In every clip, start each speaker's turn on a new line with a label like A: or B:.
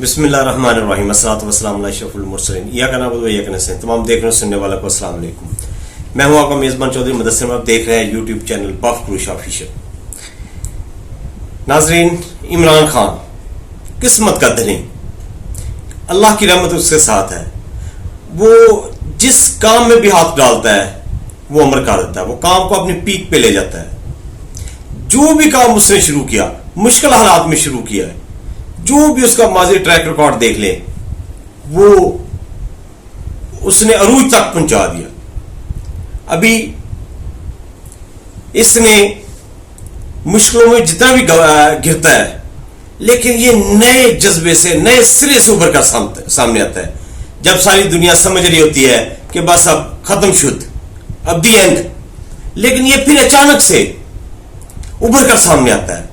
A: بسم اللہ الرحمن الرحیم الصلاۃ والسلام علی اشرف المرسلین ایاک نعبد و ایاک نستعین۔ تمام دیکھنے سننے والوں کو السلام علیکم۔ میں ہوں آپ کا میزبان چودھری مدثر، آپ دیکھ رہے ہیں یوٹیوب چینل بف کروش آفیشل۔ ناظرین، عمران خان قسمت کا دھنی، اللہ کی رحمت اس کے ساتھ ہے۔ وہ جس کام میں بھی ہاتھ ڈالتا ہے وہ عمر کر دیتا ہے، وہ کام کو اپنی پیک پہ لے جاتا ہے۔ جو بھی کام اس نے شروع کیا، مشکل حالات میں شروع کیا ہے، جو بھی اس کا ماضی ٹریک ریکارڈ دیکھ لے، وہ اس نے عروج تک پہنچا دیا۔ ابھی اس نے مشکلوں میں جتنا بھی گرتا ہے، لیکن یہ نئے جذبے سے، نئے سرے سے ابھر کر سامنے آتا ہے۔ جب ساری دنیا سمجھ رہی ہوتی ہے کہ بس اب ختم شد، اب دی اینڈ، لیکن یہ پھر اچانک سے ابھر کر سامنے آتا ہے،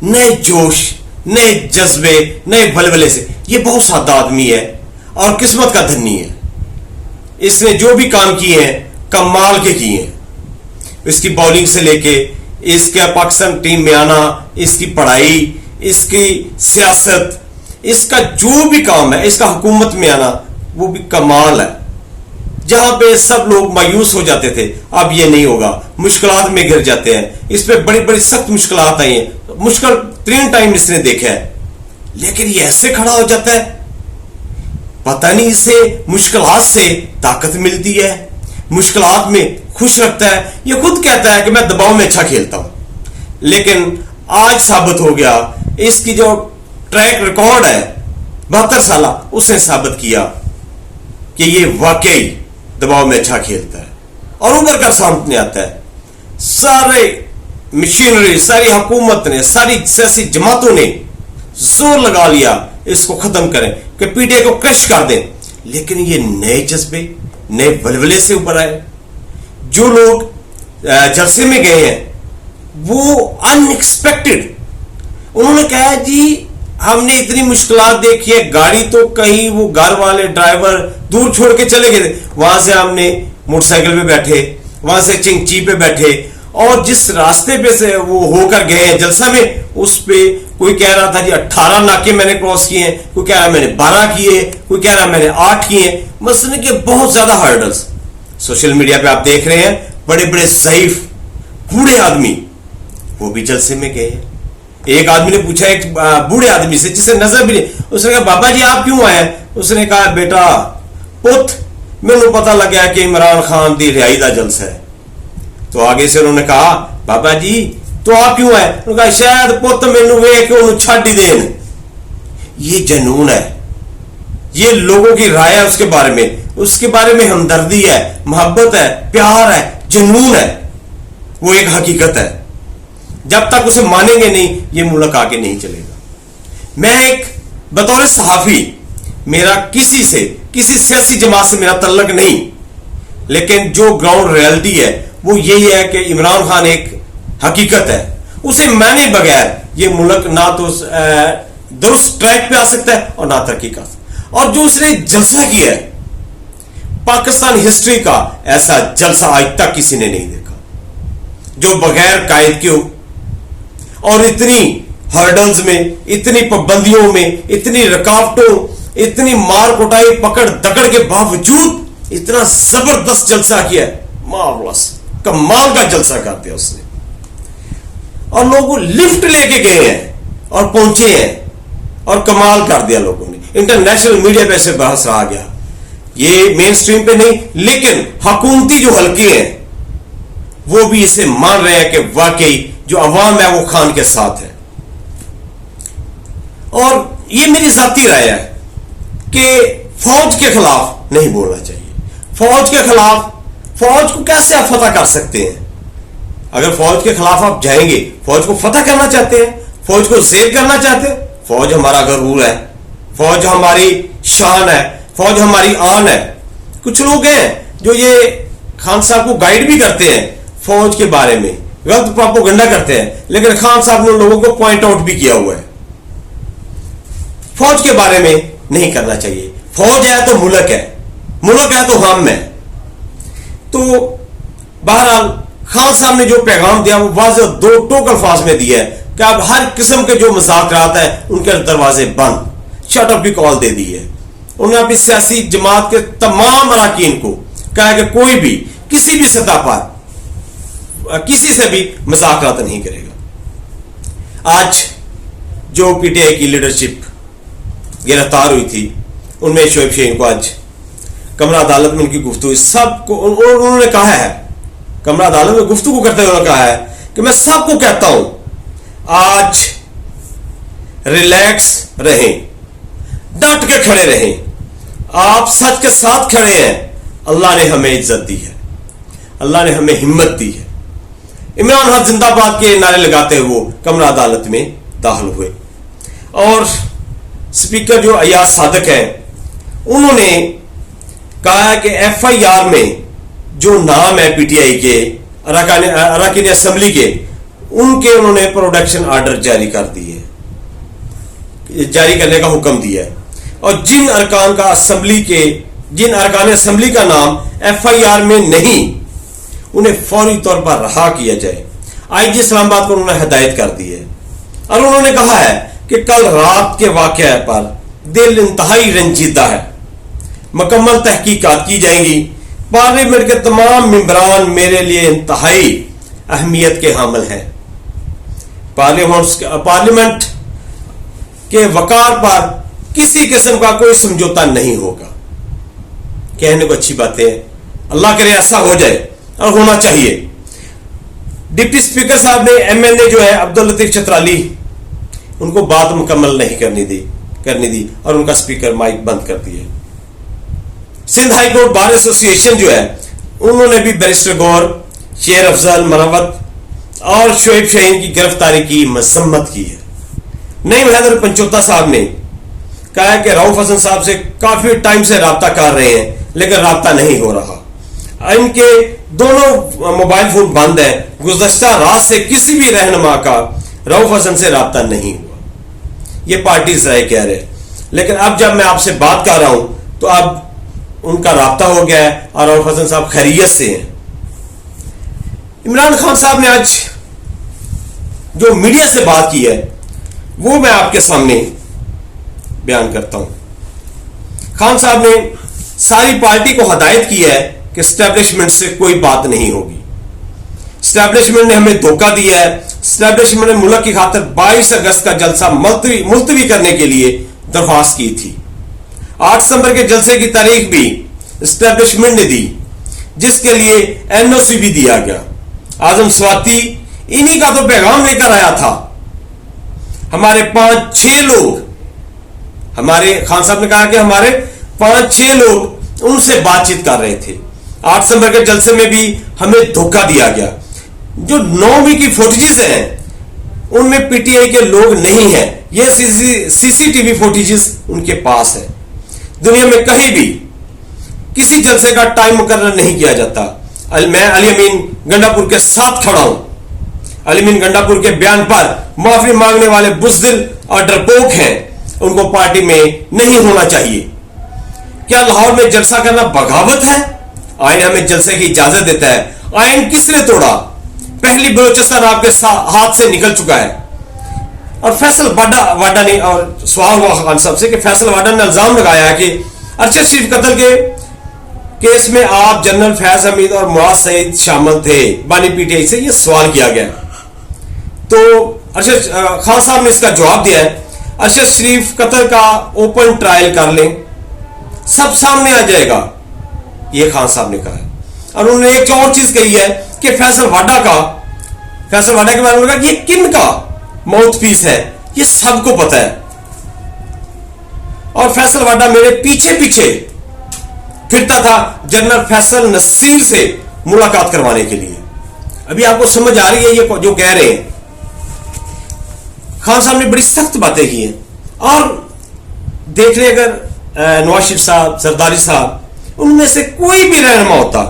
A: نئے جوش، نئے جذبے، نئے بلبلے سے۔ یہ بہت سادہ آدمی ہے اور قسمت کا دھنی ہے۔ اس نے جو بھی کام کیے ہیں کمال کے کیے ہیں۔ اس کی بالنگ سے لے کے اس کے پاکستان ٹیم میں آنا، اس کی پڑھائی، اس کی سیاست، اس کا جو بھی کام ہے، اس کا حکومت میں آنا، وہ بھی کمال ہے۔ جہاں پہ سب لوگ مایوس ہو جاتے تھے، اب یہ نہیں ہوگا، مشکلات میں گر جاتے ہیں، اس پہ بڑی بڑی سخت مشکلات آئی ہیں، مشکل ترین ٹائم اس نے دیکھا ہے، لیکن یہ ایسے کھڑا ہو جاتا ہے۔ پتہ نہیں اسے مشکلات سے طاقت ملتی ہے، مشکلات میں خوش رکھتا ہے۔ یہ خود کہتا ہے کہ میں دباؤ میں اچھا کھیلتا ہوں، لیکن آج ثابت ہو گیا، اس کی جو ٹریک ریکارڈ ہے 72 سالہ، اس نے ثابت کیا کہ یہ واقعی دباؤ میں اچھا کھیلتا ہے اور ابھر کر سامنے آتا ہے۔ سارے مشینری، ساری حکومت نے، ساری سیاسی جماعتوں نے زور لگا لیا اس کو ختم کریں، کہ پی ٹی آئی کو کرش کر دیں، لیکن یہ نئے جذبے، نئے بلبلے سے اوپر آئے۔ جو لوگ جلسے میں گئے ہیں وہ ان ایکسپیکٹڈ، انہوں نے کہا جی ہم نے اتنی مشکلات دیکھی ہے، گاڑی تو کہیں وہ گھر والے ڈرائیور دور چھوڑ کے چلے گئے تھے، وہاں سے ہم نے موٹر سائیکل پہ بیٹھے، وہاں سے چنگچی پہ بیٹھے، اور جس راستے پہ سے وہ ہو کر گئے ہیں جلسہ میں، اس پہ کوئی کہہ رہا تھا جی 18 ناکے میں نے کراس کیے ہیں، کوئی کہہ رہا میں نے 12 کیے، کوئی کہہ رہا میں نے 8 کیے ہیں۔ مثلا کہ بہت زیادہ ہرڈلز سوشل میڈیا پہ آپ دیکھ رہے ہیں، بڑے بڑے ضعیف بوڑھے آدمی وہ بھی جلسے میں گئے ہیں۔ ایک آدمی نے پوچھا ایک بوڑھے آدمی سے جسے نظر بھی نہیں، اس نے کہا بابا جی آپ کیوں آئے ہیں؟ اس نے کہا بیٹا پت مینوں پتہ لگا کہ عمران خان دی رہائی دا جلسہ ہے۔ تو آگے سے انہوں نے کہا بابا جی تو آپ کیوں آئے؟ انہوں نے کہا شاید پت مینوں ویکھ کے انہوں چھڈ ہی دین۔ یہ جنون ہے، یہ لوگوں کی رائے ہے اس کے بارے میں، اس کے بارے میں ہمدردی ہے، محبت ہے، پیار ہے، جنون ہے، وہ ایک حقیقت ہے۔ جب تک اسے مانیں گے نہیں، یہ ملک آگے نہیں چلے گا۔ میں ایک بطور صحافی، میرا کسی سے، کسی سیاسی جماعت سے میرا تعلق نہیں، لیکن جو گراؤنڈ ریئلٹی ہے وہ یہی ہے کہ عمران خان ایک حقیقت ہے۔ اسے مانے بغیر یہ ملک نہ تو درست ٹریک پہ آ سکتا ہے اور نہ ترقی کر سکتا ہے۔ اور جو اس نے جلسہ کیا ہے، پاکستان ہسٹری کا ایسا جلسہ آج تک کسی نے نہیں دیکھا، جو بغیر قائد کے اور اتنی ہرڈلز میں، اتنی پابندیوں میں، اتنی رکاوٹوں، اتنی مار کٹائی پکڑ دکڑ کے باوجود اتنا زبردست جلسہ کیا ہے۔ مارولس، کمال کا جلسہ کر دیا اس نے، اور لوگوں لفٹ لے کے گئے ہیں اور پہنچے ہیں، اور کمال کر دیا لوگوں نے۔ انٹرنیشنل میڈیا پہ سے بحث رہا گیا، یہ مین سٹریم پہ نہیں، لیکن حکومتی جو حلقے ہیں وہ بھی اسے مان رہے ہیں کہ واقعی جو عوام ہے وہ خان کے ساتھ ہے۔ اور یہ میری ذاتی رائے ہے کہ فوج کے خلاف نہیں بولنا چاہیے۔ فوج کے خلاف، فوج کو کیسے آپ فتح کر سکتے ہیں؟ اگر فوج کے خلاف آپ جائیں گے، فوج کو فتح کرنا چاہتے ہیں، فوج کو زیر کرنا چاہتے ہیں، فوج ہمارا غرور ہے، فوج ہماری شان ہے، فوج ہماری آن ہے۔ کچھ لوگ ہیں جو یہ خان صاحب کو گائیڈ بھی کرتے ہیں فوج کے بارے میں، غلط پروپیگنڈا کرتے ہیں، لیکن خان صاحب نے لوگوں کو پوائنٹ آؤٹ بھی کیا ہوا ہے۔ فوج کے بارے میں نہیں کرنا چاہیے۔ فوج ہے تو ملک ہے، ملک ہے تو ہم ہے۔ تو بہرحال خان صاحب نے جو پیغام دیا وہ واضح دو ٹوک الفاظ میں دیا ہے کہ اب ہر قسم کے جو مذاکرات ہیں ان کے دروازے بند، शट ऑफ की कॉल दे दी है। उन्होंने अपनी सियासी जमात के तमाम अरकान को कहा कि कोई भी किसी भी सतह पर किसी से भी मजाकरात नहीं करेगा। आज जो पीटीआई की लीडरशिप गिरफ्तार हुई थी, उनमें शोएब शाहीन को आज कमरा अदालत में उनकी गुफ्तगू सबको उन्होंने कहा है, कमरा अदालत में गुफ्तगू करते हुए उन्होंने कहा है कि मैं सबको कहता हूं आज रिलैक्स रहें, डट के खड़े रहें, आप सच के साथ खड़े हैं। अल्लाह ने हमें इज्जत दी है, अल्लाह ने हमें हिम्मत दी है। इमरान खान जिंदाबाद के नारे लगाते हुए वो कमरा अदालत में दाखिल हुए और स्पीकर जो अयाज सादक हैं उन्होंने कहा है कि एफआईआर में जो नाम है पीटीआई के अरकान असेंबली के, उनके उन्होंने प्रोडक्शन ऑर्डर जारी कर दिए, जारी करने का हुक्म दिया है और जिन अरकान असेंबली का नाम एफआईआर में नहीं, उन्हें फौरी तौर पर रहा किया जाए। आईजी इस्लामाबाद को उन्होंने हिदायत कर दी है और उन्होंने कहा है कि कल रात के वाकये पर दिल इंतहाई रंजीदा है, मुकम्मल तहकीकात की जाएंगी। पार्लियामेंट के तमाम मेंबरान मेरे लिए इंतहाई अहमियत के हामिल हैं। पार्लियामेंट के वकार पर किसी किस्म का कोई समझौता नहीं होगा। कहने को अच्छी बातें हैं, अल्लाह करे ऐसा हो जाए और होना चाहिए। डिप्टी स्पीकर साहब ने एमएनए जो है अब्दुल लतीफ चतराली, उनको बात मुकम्मल नहीं करनी दी और उनका स्पीकर माइक बंद कर दिया। Sindh high court bar association जो है उन्होंने भी बैरिस्टर गौर, शेर अफजल मरवत और शोएब शाहीन की गिरफ्तारी की मजम्मत की है। नईम हैदर पंचोता साहब ने कहा है कि रऊफ हसन साहब से काफी टाइम से राब्ता कर रहे हैं लेकिन राब्ता नहीं हो रहा। इनके दोनों मोबाइल फोन बंद है। गुज़श्ता रात से किसी भी रहनुमा का रऊफ हसन से राब्ता नहीं हुआ, ये पार्टी राय कह रहे हैं। लेकिन अब जब मैं आपसे बात कर रहा हूं तो अब उनका राब्ता हो गया है और रऊफ हसन साहब खैरियत से हैं। इमरान खान साहब ने आज जो मीडिया से बात की है वो मैं आपके सामने बयान करता हूं। खान साहब ने सारी पार्टी को हदायत की है कि स्टैब्लिशमेंट से कोई बात नहीं होगी। स्टैब्लिशमेंट ने हमें धोखा दिया है। स्टैब्लिशमेंट ने मुल्क की खातिर 22 अगस्त का जलसा मुलतवी करने के लिए दरख्वास्त की थी। 8 सितंबर के जलसे की तारीख भी स्टैब्लिशमेंट ने दी, जिसके लिए एनओसी भी दिया गया। आजम स्वाति इन्हीं का तो पैगाम लेकर आया था। हमारे 5-6 लोग, हमारे खान साहब ने कहा कि हमारे 5-6 लोग उनसे बातचीत कर रहे थे। 8 सितंबर के जलसे में भी हमें धोखा दिया गया। जो 9वीं की फुटेजेस हैं उनमें पीटीआई के लोग नहीं हैं। ये सीसीटीवी फुटेजेस उनके पास है। दुनिया में कहीं भी किसी जलसे का टाइम मुकर्रर नहीं किया जाता। मैं अली अमीन गंडापुर के साथ खड़ा हूं। अली अमीन गंडापुर के बयान पर माफी मांगने वाले बुज़दिल और डरपोक हैं, उनको पार्टी में नहीं होना चाहिए। क्या लाहौर में जलसा करना बगावत है? आइन हमें जलसे की इजाजत देता है। आइन किसने तोड़ा? पहली बलोचिस्तान आपके हाथ से निकल चुका है। और फैसल वाडा ने, और सवाल हुआ खान साहब से कि फैसल वाडा ने इल्जाम लगाया है कि अरशद शरीफ कत्ल के केस में आप जनरल फैज हमीद और मुआज सईद शामिल थे बानी पीटीआई से। यह सवाल किया गया तो अरशद खान साहब ने इसका जवाब दिया है, अरशद शरीफ कत्ल का ओपन ट्रायल कर लें, सब सामने आ जाएगा, यह खान साहब ने कहा है। और उन्होंने एक और चीज कही है कि फैसल वाडा के बारे में कहा कि ये किन का माउथ पीस है, ये सबको पता है। और फैसल वाडा मेरे पीछे पीछे फिरता था जनरल फैसल नसीर से मुलाकात करवाने के लिए। अभी आपको समझ आ रही है ये जो कह रहे हैं। खान साहब ने बड़ी सख्त बातें की हैं। और देख रहे अगर नवाज शरीफ साहब, जरदारी साहब, उनमें से कोई भी रहनुमा होता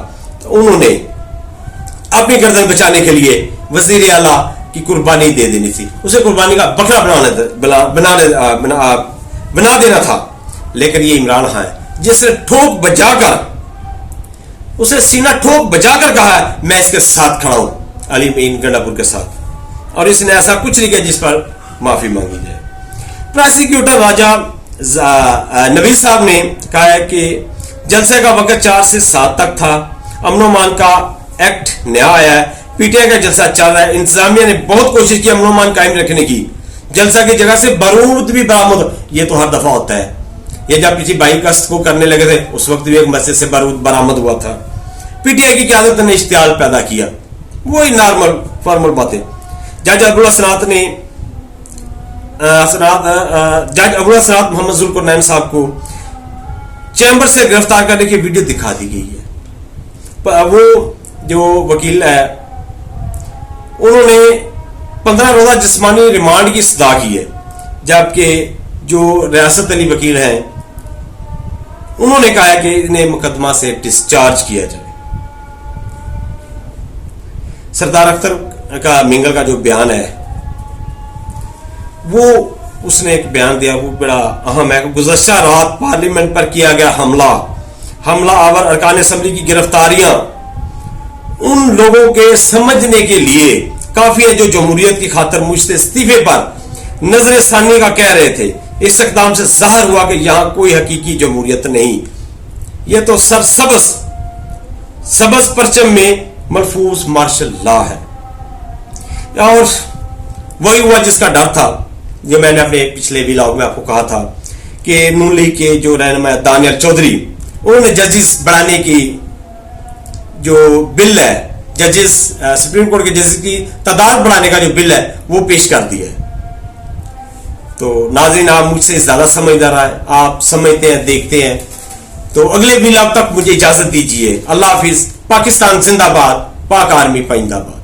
A: तो उन्होंने अपनी गर्दन बचाने के लिए वजीर आला की कुर्बानी दे देनी थी, उसे कुर्बानी का बकरा बना देना था। लेकिन ये इमरान खान है जिसने ठोक बजाकर, उसे सीना ठोक बजाकर कहा है मैं इसके साथ खड़ा हूं, अली अमीन गंडापुर के साथ। और इसने ऐसा कुछ नहीं किया जिस पर माफी मांगी जाए। प्रोसिक्यूटर राजा नबी साहब ने कहा है कि जलसे का वक्त 4 से 7 तक था। अमन अमान का एक्ट नया आया है, पीटीआई का जलसा चल रहा है। इंतजामिया ने बहुत कोशिश की अमन अमान कायम रखने की, जलसा की जगह से बारूद भी बरामद, ये तो हर दफा होता है। ये जब किसी 22 अगस्त को करने लगे थे उस वक्त भी एक मस्जिद से बारूद बरामद हुआ था। पीटीआई की क़यादत ने इश्तियाल पैदा किया, वही नॉर्मल फॉर्मल बातें। जज अबुल हसनात ने जज अबुल हसनात मोहम्मद जुल्कुरनैन साहब को चैम्बर से गिरफ्तार करने की वीडियो दिखा दी गई है। पर वो जो वकील है उन्होंने 15 रोजा जिस्मानी रिमांड की सदा की है, जबकि जो रियासत अली वकील हैं उन्होंने कहा है कि इन्हें मुकदमा से डिस्चार्ज किया जाए। सरदार अख्तर का मिंगल का जो बयान है वो उसने एक बयान दिया, वो बड़ा अहम है। गुज़श्ता रात पार्लियामेंट पर किया गया हमला आवर अरकान असम्बली की गिरफ्तारियां उन लोगों के समझने के लिए काफी है जो जमहूरियत की खातर मुझसे इस्तीफे पर नजर सानी का कह रहे थे। इस इक़दाम से ज़ाहिर हुआ कि यहां कोई हकीकी जमहूरियत नहीं, यह तो सबस परचम में महफूज मार्शल लॉ है। और वही हुआ जिसका डर था, जो मैंने अपने पिछले व्लॉग में आपको कहा था कि नून लीग के जो रहनुमा दानियल चौधरी उन्होंने जजेस बढ़ाने की जो बिल है, जजेस सुप्रीम कोर्ट के जजेस की तादाद बढ़ाने का जो बिल है वो पेश कर दिया है। तो नाज़रीन, आप मुझसे ज्यादा समझदार है, आप समझते हैं, देखते हैं। तो अगले व्लॉग तक मुझे इजाजत दीजिए। अल्लाह हाफिज। पाकिस्तान जिंदाबाद, पाक आर्मी पाइंदाबाद।